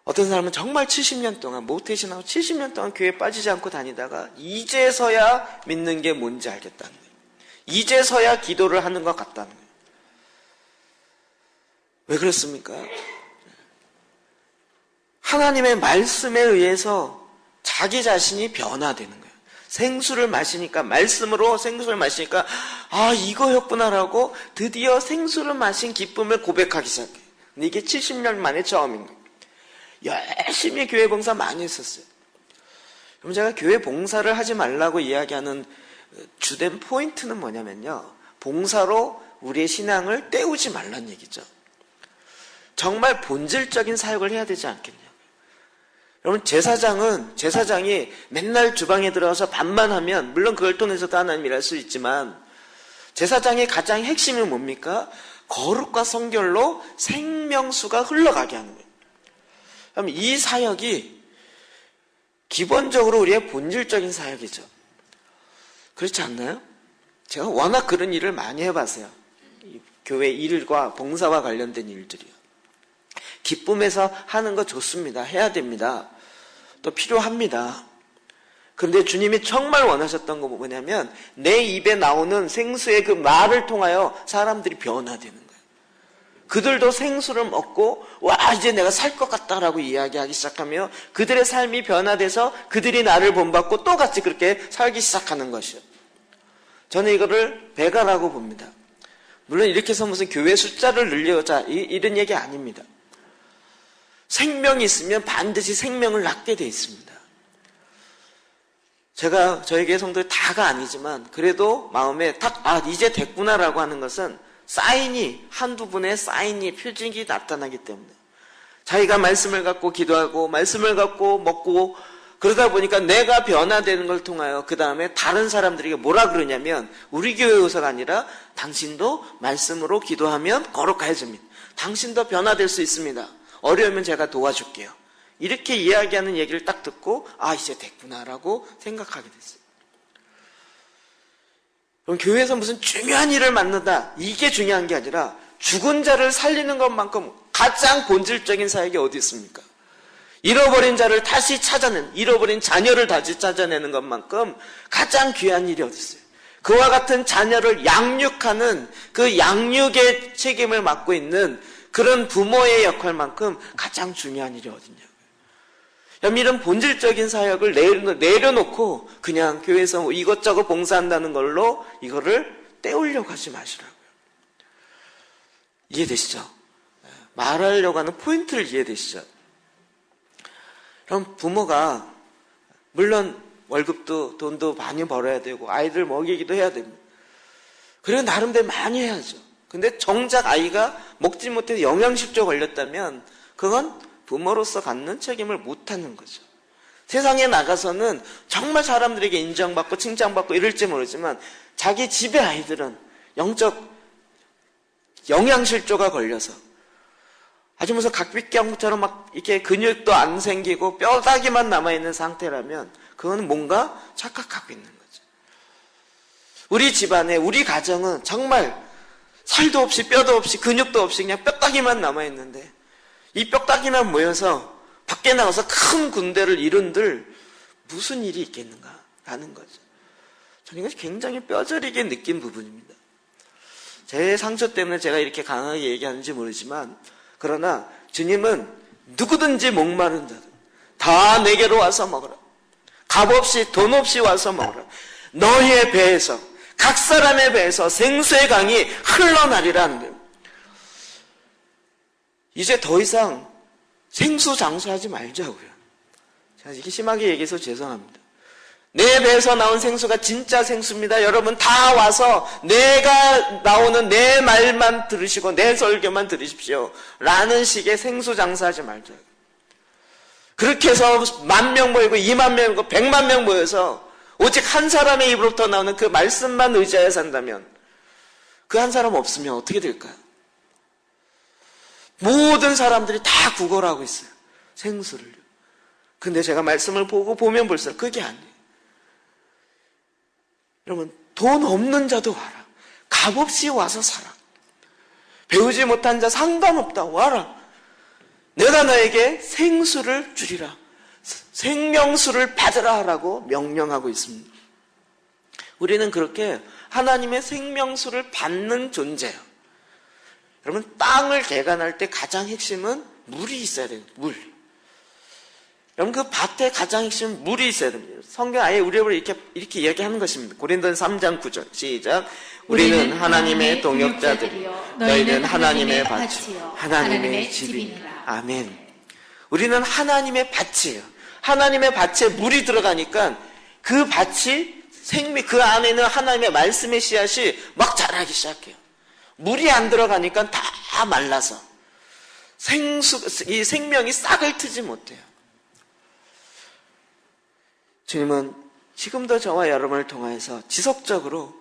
어떤 사람은 정말 70년 동안 모태신하고 70년 동안 교회에 빠지지 않고 다니다가 이제서야 믿는 게 뭔지 알겠다는 거예요. 이제서야 기도를 하는 것 같다는 거예요. 왜 그렇습니까? 하나님의 말씀에 의해서 자기 자신이 변화되는 거예요. 생수를 마시니까, 말씀으로 생수를 마시니까 아, 이거였구나라고 드디어 생수를 마신 기쁨을 고백하기 시작해요. 근데 이게 70년 만에 처음인 거예요. 열심히 교회 봉사 많이 했었어요. 그럼 제가 교회 봉사를 하지 말라고 이야기하는 주된 포인트는 뭐냐면요, 봉사로 우리의 신앙을 때우지 말란 얘기죠. 정말 본질적인 사역을 해야 되지 않겠냐고요. 여러분, 제사장이 맨날 주방에 들어가서 밥만 하면, 물론 그걸 통해서도 하나님 일할 수 있지만, 제사장의 가장 핵심이 뭡니까? 거룩과 성결로 생명수가 흘러가게 하는 거예요. 그럼 이 사역이 기본적으로 우리의 본질적인 사역이죠. 그렇지 않나요? 제가 워낙 그런 일을 많이 해봤어요. 교회 일과 봉사와 관련된 일들이요. 기쁨에서 하는 거 좋습니다. 해야 됩니다. 또 필요합니다. 그런데 주님이 정말 원하셨던 거 뭐냐면, 내 입에 나오는 생수의 그 말을 통하여 사람들이 변화되는 거예요. 그들도 생수를 먹고 와, 이제 내가 살 것 같다라고 이야기하기 시작하며 그들의 삶이 변화돼서 그들이 나를 본받고 또 같이 그렇게 살기 시작하는 것이요. 저는 이거를 배가라고 봅니다. 물론 이렇게 해서 무슨 교회 숫자를 늘려자 이런 얘기 아닙니다. 생명이 있으면 반드시 생명을 낳게 돼 있습니다. 제가 저희 교회 성도들 다가 아니지만 그래도 마음에 딱 이제 됐구나라고 하는 것은 사인이, 한두 분의 사인이, 표징이 나타나기 때문에, 자기가 말씀을 갖고 기도하고 말씀을 갖고 먹고 그러다 보니까 내가 변화되는 걸 통하여 그 다음에 다른 사람들에게 뭐라 그러냐면, 우리 교회 의사가 아니라 당신도 말씀으로 기도하면 거룩해집니다. 당신도 변화될 수 있습니다. 어려우면 제가 도와줄게요. 이렇게 이야기하는 얘기를 딱 듣고 이제 됐구나라고 생각하게 됐어요. 그럼 교회에서 무슨 중요한 일을 맡는다, 이게 중요한 게 아니라 죽은 자를 살리는 것만큼 가장 본질적인 사역이 어디 있습니까? 잃어버린 자를 다시 잃어버린 자녀를 다시 찾아내는 것만큼 가장 귀한 일이 어디 있어요? 그와 같은 자녀를 양육하는 그 양육의 책임을 맡고 있는 그런 부모의 역할만큼 가장 중요한 일이 어디냐고요. 이런 본질적인 사역을 내려놓고 그냥 교회에서 이것저것 봉사한다는 걸로 이거를 때우려고 하지 마시라고요. 이해되시죠? 말하려고 하는 포인트를 이해되시죠? 그럼 부모가 물론 월급도 돈도 많이 벌어야 되고 아이들 먹이기도 해야 됩니다. 그리고 나름대로 많이 해야죠. 근데 정작 아이가 먹지 못해서 영양실조 걸렸다면 그건 부모로서 갖는 책임을 못하는 거죠. 세상에 나가서는 정말 사람들에게 인정받고 칭찬받고 이럴지 모르지만 자기 집의 아이들은 영적 영양실조가 걸려서 아주 무슨 각빛경처럼 막 이렇게 근육도 안 생기고 뼈다귀만 남아있는 상태라면 그건 뭔가 착각하고 있는 거죠. 우리 집안에, 우리 가정은 정말 살도 없이 뼈도 없이 근육도 없이 그냥 뼈다귀만 남아있는데 이 뼈다귀만 모여서 밖에 나가서 큰 군대를 이룬들 무슨 일이 있겠는가 라는 거죠. 저는 이것이 굉장히 뼈저리게 느낀 부분입니다. 제 상처 때문에 제가 이렇게 강하게 얘기하는지 모르지만, 그러나 주님은 누구든지 목마른 자들 다 내게로 와서 먹으라. 값없이 돈 없이 와서 먹으라. 너희의 배에서, 각 사람의 배에서 생수의 강이 흘러나리라는 거예요. 이제 더 이상 생수 장수하지 말자고요. 제가 이렇게 심하게 얘기해서 죄송합니다. 내 배에서 나온 생수가 진짜 생수입니다. 여러분 다 와서 내가 나오는 내 말만 들으시고 내 설교만 들으십시오 라는 식의 생수 장사하지 말자고요. 그렇게 해서 10,000명 모이고 20,000명 모이고 100,000명 모여서 오직 한 사람의 입으로부터 나오는 그 말씀만 의지하여 산다면 그 한 사람 없으면 어떻게 될까요? 모든 사람들이 다 구걸하고 있어요. 생수를요. 근데 제가 말씀을 보면 볼수록 그게 아니에요. 여러분, 돈 없는 자도 와라. 값없이 와서 살아. 배우지 못한 자 상관없다. 와라. 내가 너에게 생수를 주리라. 생명수를 받으라 라고 명령하고 있습니다. 우리는 그렇게 하나님의 생명수를 받는 존재예요. 여러분, 땅을 개간할 때 가장 핵심은 물이 있어야 돼요. 물. 여러분 그 밭에 가장 핵심 물이 있어야 됩니다. 성경 아예 우리를 이렇게 이야기하는 것입니다. 고린도서 3장 9절 시작. 우리는 하나님의 동역자들이요 너희는 하나님의 밭이요 하나님의 집이니라. 아멘. 우리는 하나님의 밭이에요. 하나님의 밭에 물이 들어가니까 그 밭이 그 안에는 하나님의 말씀의 씨앗이 막 자라기 시작해요. 물이 안 들어가니까 다 말라서 이 생명이 싹을 트지 못해요. 주님은 지금도 저와 여러분을 통해서 지속적으로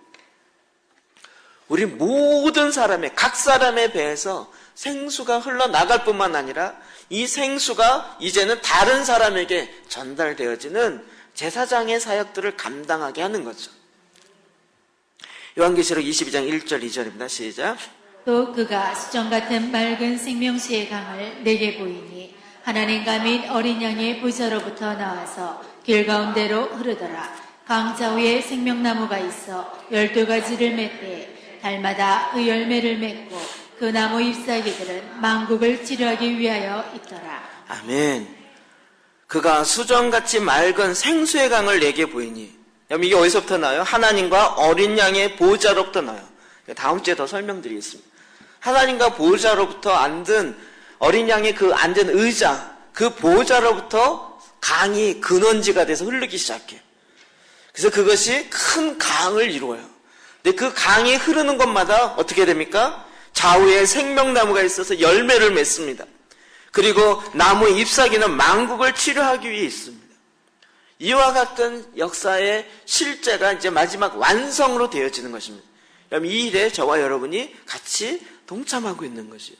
우리 모든 사람의 각 사람의 배에서 생수가 흘러나갈 뿐만 아니라 이 생수가 이제는 다른 사람에게 전달되어지는 제사장의 사역들을 감당하게 하는 거죠. 요한계시록 22장 1절 2절입니다. 시작. 또 그가 수정 같은 맑은 생명수의 강을 내게 보이니 하나님과 및 어린 양의 보좌로부터 나와서 길 가운데로 흐르더라. 강 좌우에 생명나무가 있어 12가지를 맺되 달마다 그 열매를 맺고 그 나무 잎사귀들은 만국을 치료하기 위하여 있더라. 아멘. 그가 수정같이 맑은 생수의 강을 내게 보이니, 여러분 이게 어디서부터 나와요? 하나님과 어린 양의 보좌로부터 나와요. 다음 주에 더 설명드리겠습니다. 하나님과 보좌로부터 앉은 어린 양의 그 앉은 의자, 그 보좌로부터 강이 근원지가 돼서 흐르기 시작해요. 그래서 그것이 큰 강을 이루어요. 근데 그 강이 흐르는 곳마다 어떻게 됩니까? 좌우에 생명나무가 있어서 열매를 맺습니다. 그리고 나무의 잎사귀는 만국을 치료하기 위해 있습니다. 이와 같은 역사의 실제가 이제 마지막 완성으로 되어지는 것입니다. 그럼 이 일에 저와 여러분이 같이 동참하고 있는 것이에요.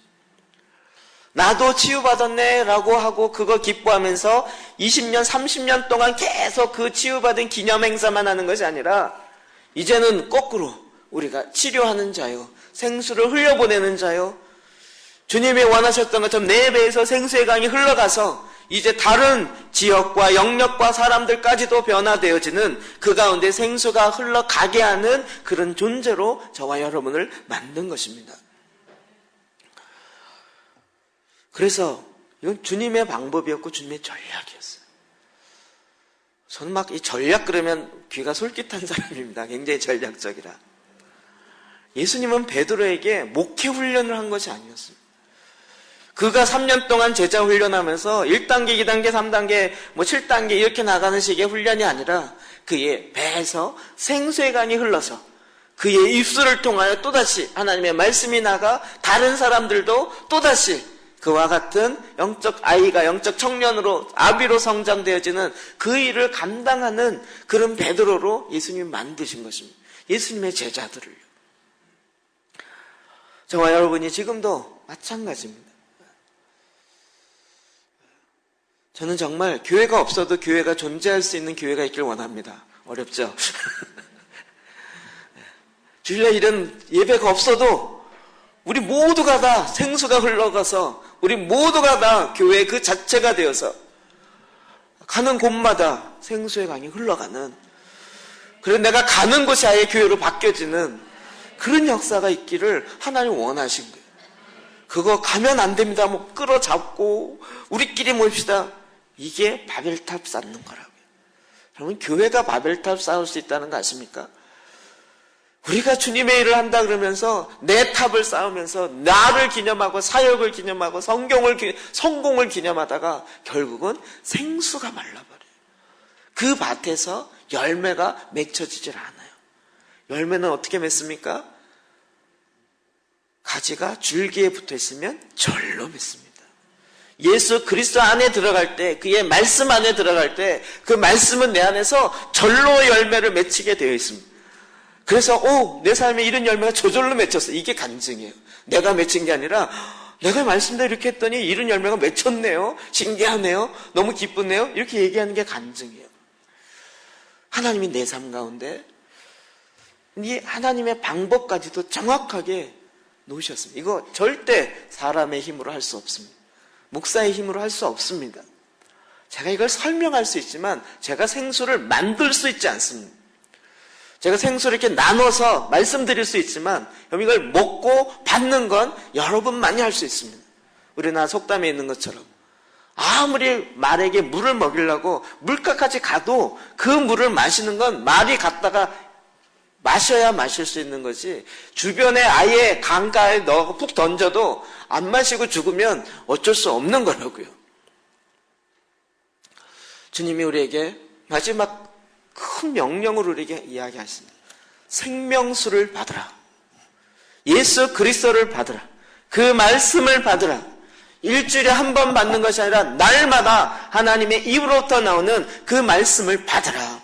나도 치유받았네 라고 하고 그거 기뻐하면서 20년, 30년 동안 계속 그 치유받은 기념행사만 하는 것이 아니라 이제는 거꾸로 우리가 치료하는 자요, 생수를 흘려보내는 자요, 주님이 원하셨던 것처럼 내 배에서 생수의 강이 흘러가서 이제 다른 지역과 영역과 사람들까지도 변화되어지는 그 가운데 생수가 흘러가게 하는 그런 존재로 저와 여러분을 만든 것입니다. 그래서 이건 주님의 방법이었고 주님의 전략이었어요. 저는 막 이 전략 그러면 귀가 솔깃한 사람입니다. 굉장히 전략적이라. 예수님은 베드로에게 목회 훈련을 한 것이 아니었습니다. 그가 3년 동안 제자 훈련하면서 1단계, 2단계, 3단계, 7단계 이렇게 나가는 식의 훈련이 아니라 그의 배에서 생수의 강이 흘러서 그의 입술을 통하여 또다시 하나님의 말씀이 나가 다른 사람들도 또다시 그와 같은 영적 아이가 영적 청년으로 아비로 성장되어지는 그 일을 감당하는 그런 베드로로 예수님이 만드신 것입니다. 예수님의 제자들을요. 저와 여러분이 지금도 마찬가지입니다. 저는 정말 교회가 없어도 교회가 존재할 수 있는 교회가 있길 원합니다. 어렵죠? 주일날 이런 예배가 없어도 우리 모두가 다 생수가 흘러가서 우리 모두가 다 교회 그 자체가 되어서 가는 곳마다 생수의 강이 흘러가는, 그래서 내가 가는 곳이 아예 교회로 바뀌어지는 그런 역사가 있기를 하나님 원하신 거예요. 그거 가면 안 됩니다. 끌어잡고 우리끼리 뭅시다. 이게 바벨탑 쌓는 거라고요. 여러분 교회가 바벨탑 쌓을 수 있다는 거 아십니까? 우리가 주님의 일을 한다 그러면서 내 탑을 쌓으면서 나를 기념하고 사역을 기념하고 성공을 기념하다가 결국은 생수가 말라버려요. 그 밭에서 열매가 맺혀지질 않아요. 열매는 어떻게 맺습니까? 가지가 줄기에 붙어 있으면 절로 맺습니다. 예수 그리스도 안에 들어갈 때, 그의 말씀 안에 들어갈 때 그 말씀은 내 안에서 절로 열매를 맺히게 되어 있습니다. 그래서 내 삶에 이런 열매가 저절로 맺혔어. 이게 간증이에요. 내가 맺힌 게 아니라 내가 말씀대로 이렇게 했더니 이런 열매가 맺혔네요. 신기하네요. 너무 기쁘네요. 이렇게 얘기하는 게 간증이에요. 하나님이 내 삶 가운데 이 하나님의 방법까지도 정확하게 놓으셨습니다. 이거 절대 사람의 힘으로 할 수 없습니다. 목사의 힘으로 할 수 없습니다. 제가 이걸 설명할 수 있지만 제가 생수를 만들 수 있지 않습니다. 제가 생수를 이렇게 나눠서 말씀드릴 수 있지만 이걸 먹고 받는 건 여러분만이 할 수 있습니다. 우리나라 속담에 있는 것처럼 아무리 말에게 물을 먹이려고 물가까지 가도 그 물을 마시는 건 말이 갔다가 마셔야 마실 수 있는 거지, 주변에 아예 강가에 넣어 푹 던져도 안 마시고 죽으면 어쩔 수 없는 거라고요. 주님이 우리에게 마지막 큰 명령으로 우리에게 이야기하십니다. 생명수를 받으라. 예수 그리스도를 받으라. 그 말씀을 받으라. 일주일에 한 번 받는 것이 아니라 날마다 하나님의 입으로부터 나오는 그 말씀을 받으라.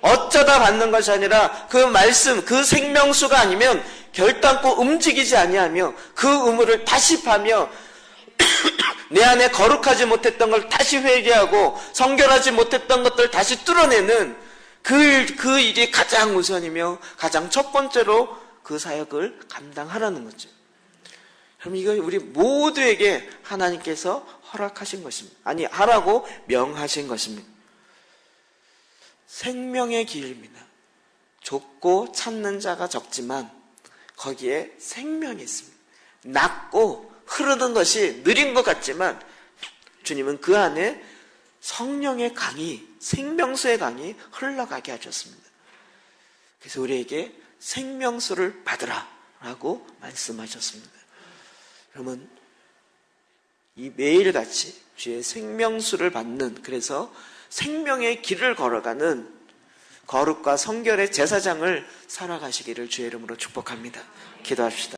어쩌다 받는 것이 아니라 그 말씀, 그 생명수가 아니면 결단코 움직이지 아니하며 그 우물을 다시 파며 내 안에 거룩하지 못했던 걸 다시 회개하고 성결하지 못했던 것들을 다시 뚫어내는 그 일이 가장 우선이며 가장 첫 번째로 그 사역을 감당하라는 거죠. 그럼 이거 우리 모두에게 하나님께서 허락하신 것입니다. 아니, 하라고 명하신 것입니다. 생명의 길입니다. 좁고 찾는 자가 적지만 거기에 생명이 있습니다. 낮고 흐르는 것이 느린 것 같지만 주님은 그 안에 성령의 강이, 생명수의 강이 흘러가게 하셨습니다. 그래서 우리에게 생명수를 받으라 라고 말씀하셨습니다. 그러면 이 매일같이 주의 생명수를 받는, 그래서 생명의 길을 걸어가는 거룩과 성결의 제사장을 살아가시기를 주의 이름으로 축복합니다. 기도합시다.